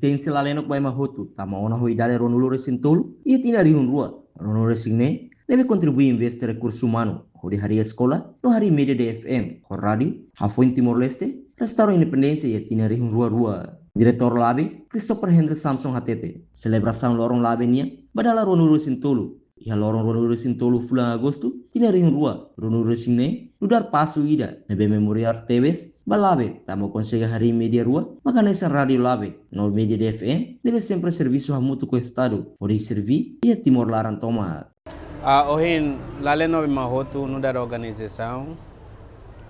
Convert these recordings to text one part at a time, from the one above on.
tensi lalenok bai mahotu, tama ona hoidade ronulu resintolu, ia tina rihun rua. Ronulu resingne, deve contribuir investir recurso humano, hori hari escola, no hari media DFM, hor radio, hafoin Timor Leste, restauro independência ia tina rihun rua rua. Diretor Labe, Christopher Henry Samson Hatete, celebração lorong Labe nia, badala ronulu resintolu. Ia lorong ronulu resintolu fulan agosto, tina rihun rua, ronulu resingne, ludar pasu ida, nebe memoriar TVs, balabe, tamo consegue hari media rua, maka nessa radio labe, no media DFM, deve sempre serviço a mútuo com o Estado, por servir e Timor Laran toma. Ohin lale no mahotu no da organização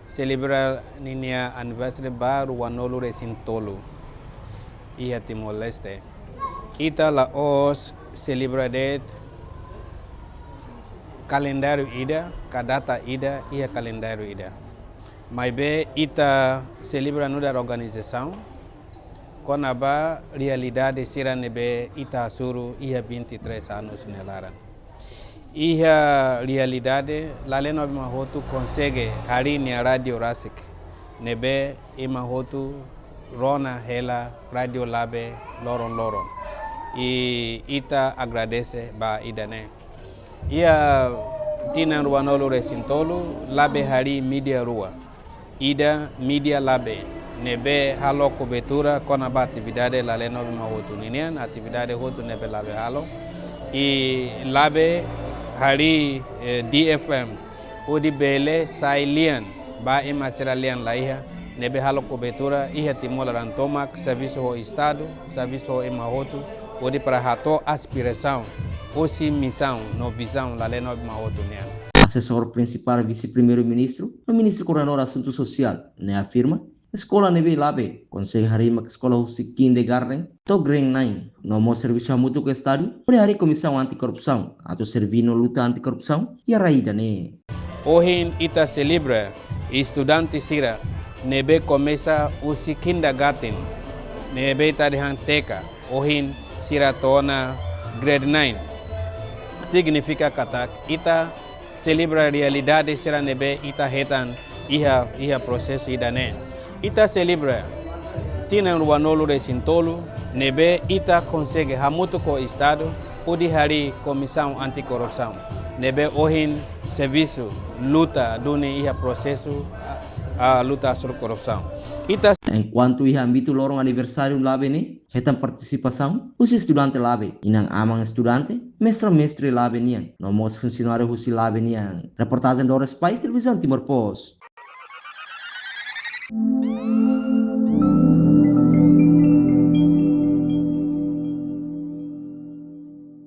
celebra ninia aniversário bar wanolu resintolo ia Timor Leste. Ita la os celebra det calendário ida, kadata ida ia calendário ida. Mas be ita celebra no da organização quando a realidade será nebe ita suru ia 23 anos nelaran. Ia realidade lale no mahotu consegue hari ni radio rasik nebe imahotu rona hela radio labe loron e ita agradece ba idane ia tina ruanolo resintolo labe hari media rua ida media labe nebe halo cobertura kona ba atividade lale no mahotu ninian atividade hotu nebe labe halo e labe hari DFM odi bele sailian ba emasiralian laiha nebe halo cobertura iha Timor Tomac serviço ao estado serviço ao mahotu odi para hato aspiração osi missão no visão la leno mahotu nia. Assessor principal vice-primeiro-ministro, o ministro coordenador assunto social, ne afirma escola nebe labe, consegue hari mak escola husi kindergarten, to grade 9, no mo serviço mútuo com o estado, por hari comissão anticorrupção, ato servir no luta anticorrupção, e a raída ne. Ohin ita celebra estudante sira nebe começa husi kindergarten, nebe tadihan teka, ohin sira tona grade 9. Significa katak ita celebra realidade sira nebe ita hetan iha processo ida ne. Ita celebra tina ruanolo resintolo nebe ita consegue hamuto ko estado odi hari comissão anticorrupção nebe ohin serviço luta dune iha processo a luta sobre corrupção. Enquanto ia âmbito lorong aniversário labe ne, hetan participação, os estudantes labe, inang amang estudante, mestre labe niang, nomos funcionário husi labe niang. Reportagem do Respai, televisão Timor Post.